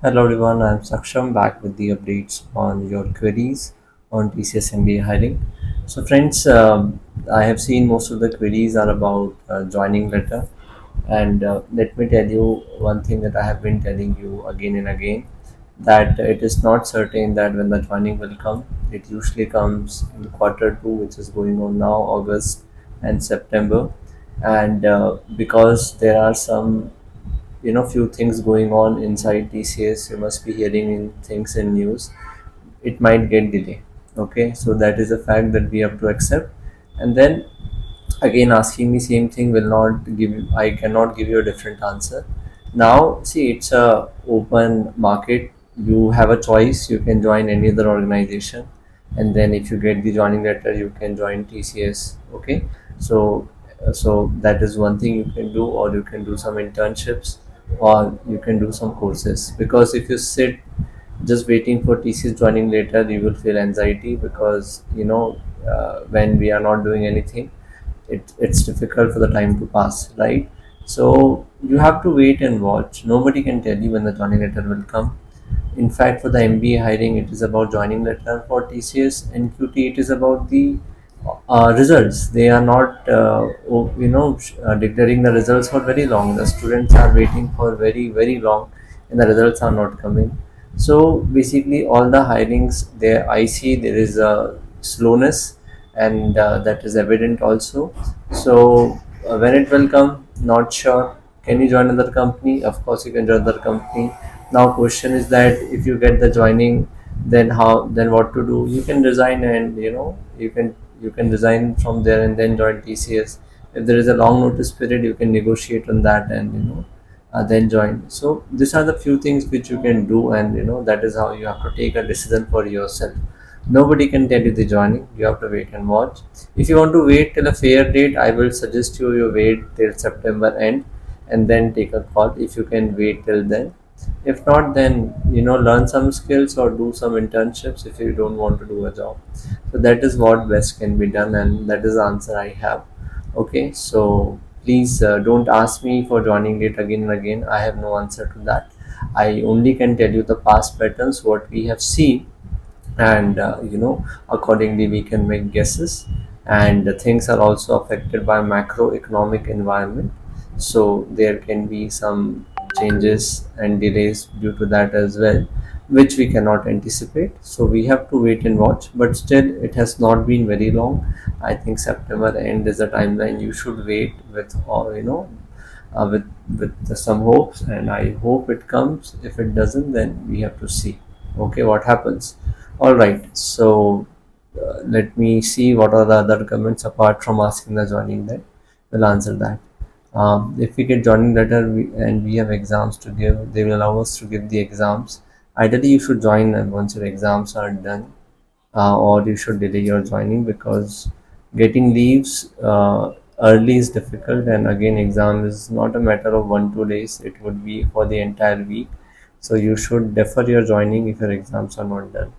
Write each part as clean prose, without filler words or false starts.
Hello everyone, I'm Saksham back with the updates on your queries on TCS MBA hiring. So friends, I have seen most of the queries are about joining letter, and let me tell you one thing that I have been telling you again and again, that it is not certain that when the joining will come. It usually comes in quarter two, which is going on now, August and September, and because there are some few things going on inside TCS. You must be hearing in things in news. It might get delay. Okay, so that is a fact that we have to accept. And then again, asking me same thing will not give you. I cannot give you a different answer. Now, see, it's a open market. You have a choice. You can join any other organization, and then if you get the joining letter, you can join TCS. Okay, so so that is one thing you can do, or you can do some internships, or you can do some courses. Because if you sit just waiting for TCS joining later, you will feel anxiety because when we are not doing anything, it's difficult for the time to pass, right? So you have to wait and watch. Nobody can tell you when the joining letter will come. In fact, for the MBA hiring, it is about joining letter. For TCS and QT, it is about the results. They are not, declaring the results for very long. The students are waiting for very, very long, and the results are not coming. So basically, all the hirings there, I see there is a slowness, and that is evident also. So when it will come, not sure. Can you join another company? Of course, you can join another company. Now, question is that if you get the joining, then how? Then what to do? You can resign, and you can resign from there and then join TCS. If there is a long notice period, you can negotiate on that, and then join. So these are the few things which you can do, and that is how you have to take a decision for yourself. Nobody can tell you the joining. You have to wait and watch. If you want to wait till a fair date, I will suggest you wait till September end and then take a call if you can wait till then. If not, then learn some skills or do some internships if you don't want to do a job. So that is what best can be done, and that is the answer I have. Okay, so please don't ask me for joining date again and again. I have no answer to that. I only can tell you the past patterns, what we have seen, and accordingly we can make guesses. And things are also affected by macroeconomic environment, so there can be some changes and delays due to that as well, which we cannot anticipate. So we have to wait and watch, but still it has not been very long. I think September end is the timeline. You should wait with all with some hopes, and I hope it comes. If it doesn't, then we have to see, okay, what happens. All right, so let me see what are the other comments apart from asking the joining date. We'll answer that. If we get joining letter and we have exams to give, they will allow us to give the exams. Ideally, you should join once your exams are done, or you should delay your joining, because getting leaves early is difficult, and again, exam is not a matter of 1 2 days. It would be for the entire week. So you should defer your joining if your exams are not done.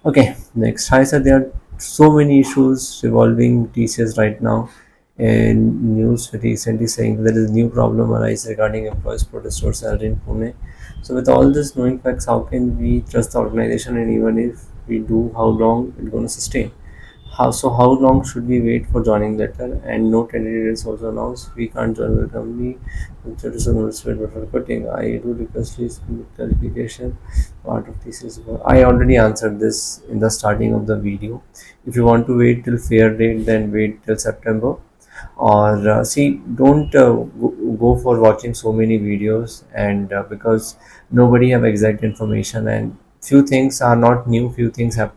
Okay, next. Hi, sir. There are so many issues revolving TCS right now. And news recently saying there is new problem arise regarding employees protest or salary in Pune. So with all this knowing facts, how can we trust the organization? And even if we do, how long it's going to sustain? How long should we wait for joining letter? And no tentative is also announced. We can't join the company. There is a notice before quitting. I do request please clarification. Part of this is I already answered this in the starting of the video. If you want to wait till fair date, then wait till September. Or see, don't go for watching so many videos, and because nobody have exact information, and few things are not new. Few things have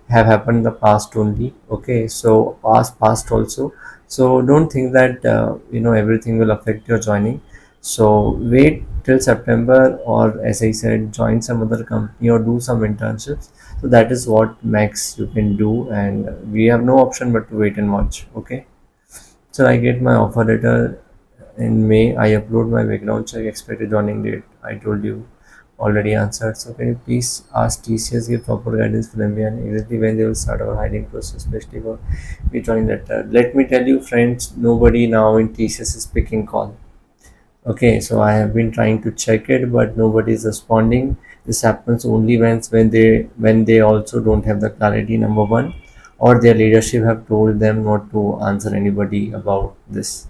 happened in the past only. Okay, so past also. So don't think that everything will affect your joining. So wait till September, or as I said, join some other company or do some internships. So that is what max you can do, and we have no option but to wait and watch. Okay, so I get my offer letter in May. I upload my background check, expected joining date. I told you already answered. So can you please ask TCS give proper guidance for them and exactly when they will start our hiring process, especially for we join that. Let me tell you, friends, nobody now in TCS is picking call. Okay, so I have been trying to check it, but nobody is responding. This happens only when they also don't have the clarity, number one, or their leadership have told them not to answer anybody about this.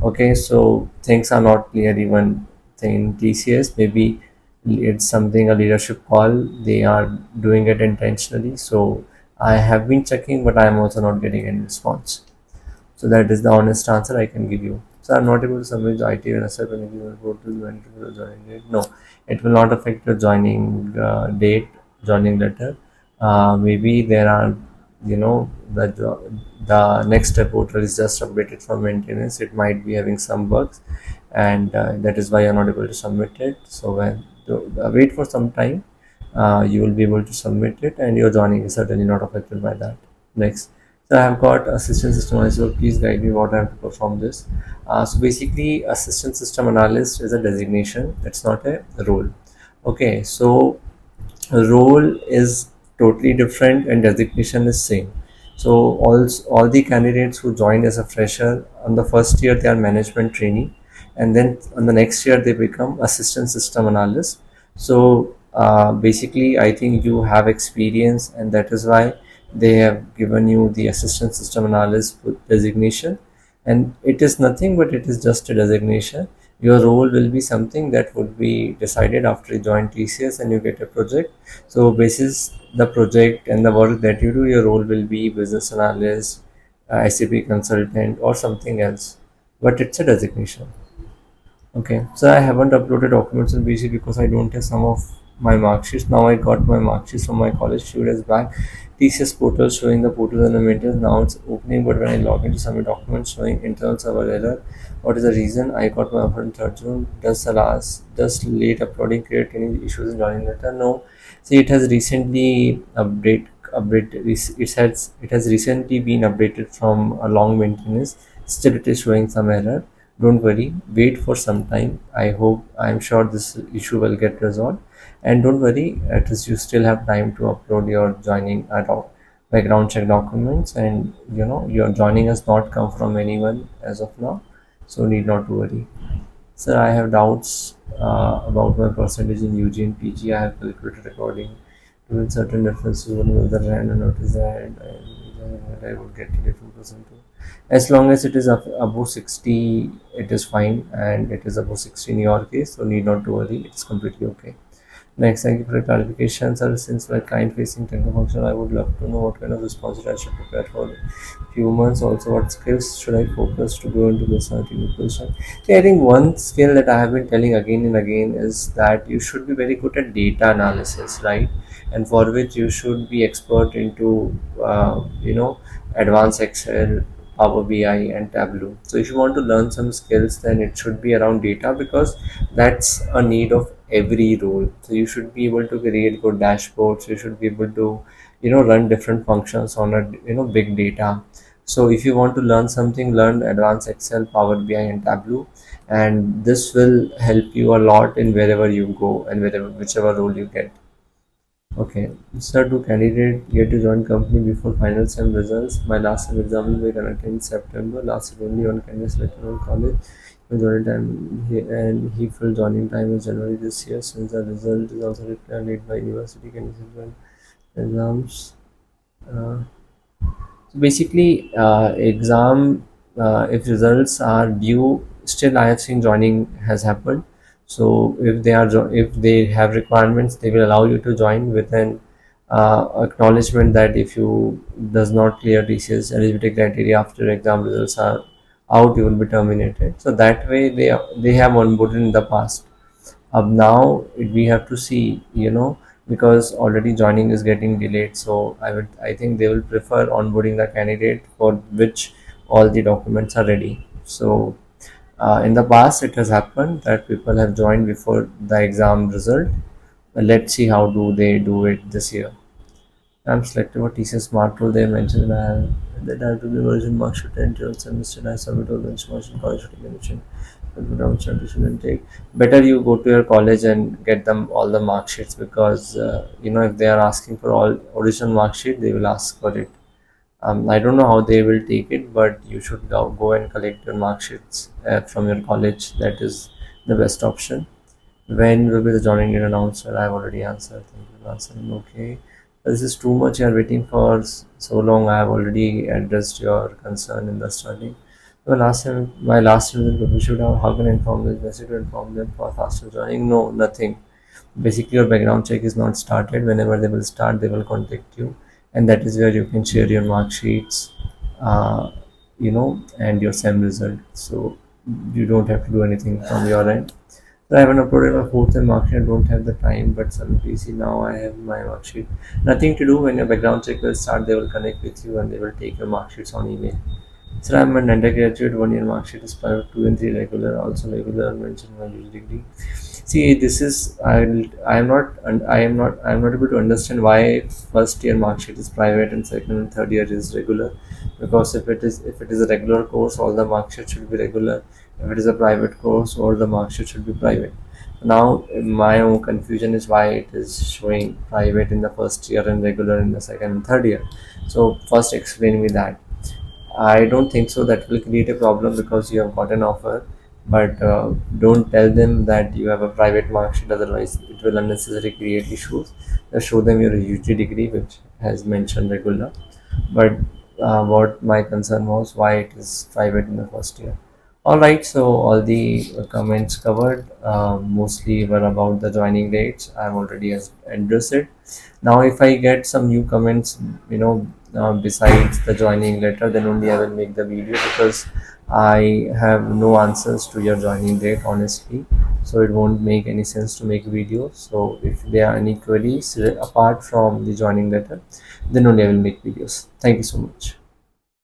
Okay, so things are not clear even in TCS. Maybe it's something a leadership call. They are doing it intentionally. So I have been checking, but I am also not getting any response. So that is the honest answer I can give you. So I'm not able to submit the IT and asset when you go to the joining date. No, it will not affect your joining date, joining letter. Maybe there are, the next step portal is just updated for maintenance. It might be having some bugs, and that is why you're not able to submit it. So wait for some time. You will be able to submit it, and your joining is certainly not affected by that. Next. So I have got assistant system analyst. So please guide me what I have to perform this. So basically, assistant system analyst is a designation. It's not a role. Okay, so role is totally different and designation is same. So all the candidates who join as a fresher on the first year they are management trainee, and then on the next year they become assistant system analyst. So basically I think you have experience, and that is why they have given you the assistant system analyst designation. And it is nothing but it is just a designation. Your role will be something that would be decided after you join TCS and you get a project. So basis the project and the work that you do, your role will be business analyst, SAP consultant, or something else. But it's a designation. Okay, so I haven't uploaded documents in BC because I don't have some of my mark sheets. Now I got my mark sheets from my college few days back. TCS portal showing the portal and the maintenance. Now it's opening, but when I log into submit documents showing internal server error. What is the reason? I got my offer in 3rd June. Does late uploading create any issues in joining letter? No. See, it has recently it has recently been updated from a long maintenance. Still, it is showing some error. Don't worry, wait for some time. I'm sure this issue will get resolved. And don't worry, at least you still have time to upload your joining background check documents, and your joining has not come from anyone as of now, so need not to worry. Sir, I have doubts about my percentage in UG and PG. I have calculated according to certain references. One on the other hand, and notice that I would get a different percent too. As long as it is above 60, it is fine, and it is above 60 in your case, so need not to worry. It's completely okay. Next, thank you for the clarification, sir. Since we're client-facing technical function, I would love to know what kind of response I should prepare for few months. Also, what skills should I focus to go into this position? See, I think one skill that I have been telling again and again is that you should be very good at data analysis, right? And for which you should be expert into, advanced Excel, Power BI, and Tableau. So if you want to learn some skills, then it should be around data, because that's a need of every role. So you should be able to create good dashboards. You should be able to run different functions on a big data. So if you want to learn something, learn advanced Excel, Power BI, and Tableau, and this will help you a lot in wherever you go and whichever role you get. Okay, sir, do candidate get to join company before final sem results? My last sem exam will be conducted in September. Lasted only on candidate's letter on college. Joining time and he full joining time is January this year. Since the result is also declared by university, can you join exams? Uh, so basically, exam if results are due, still I have seen joining has happened. So if they have requirements, they will allow you to join with an acknowledgement that if you does not clear TCS eligibility criteria after exam results are out, you will be terminated. So that way they have onboarded in the past. Now we have to see, because already joining is getting delayed. So I think they will prefer onboarding the candidate for which all the documents are ready. So in the past, it has happened that people have joined before the exam result. Let's see how do they do it this year. I'm selected for TCS Smart Role. They mentioned that I have to be version marks to 10 12 semester. I submit all benchmarks in college recognition. Shouldn't take. Better you go to your college and get them all the mark sheets, because if they are asking for all original mark sheet, they will ask for it. I don't know how they will take it, but you should go and collect your mark sheets from your college. That is the best option. When will be the joining date announced? I've already answered. Thank you for answering. Okay. This is too much. You are waiting for so long. I have already addressed your concern in the study. Well, last time, my last result, we should have, how can I inform this? Message to inform them for faster joining? No, nothing. Basically, your background check is not started. Whenever they will start, they will contact you, and that is where you can share your mark sheets, uh, and your SEM result. So you don't have to do anything from your end. So I haven't uploaded my fourth and mark sheet. I don't have the time, but some PC now I have my mark sheet. Nothing to do. When your background check will start, they will connect with you and they will take your mark sheets on email. So I'm an undergraduate. 1 year mark sheet is private, 2 and 3 regular. Also regular mentioned my degree. See, this is I am not able to understand why first year mark sheet is private and second and third year is regular. Because if it is a regular course, all the mark sheet should be regular. If it is a private course, all the mark sheet should be private. Now my own confusion is why it is showing private in the first year and regular in the second and third year. So first explain me that. I don't think so. That will create a problem because you have got an offer, but don't tell them that you have a private mark sheet. Otherwise, it will unnecessarily create issues. Just show them your UG degree, which has mentioned regular. But what my concern was, why it is private in the first year. All right, so all the comments covered mostly were about the joining dates. I've already addressed it. Now, if I get some new comments, besides the joining letter, then only I will make the video because I have no answers to your joining date, honestly. So it won't make any sense to make videos. So if there are any queries apart from the joining letter, then only I will make videos. Thank you so much.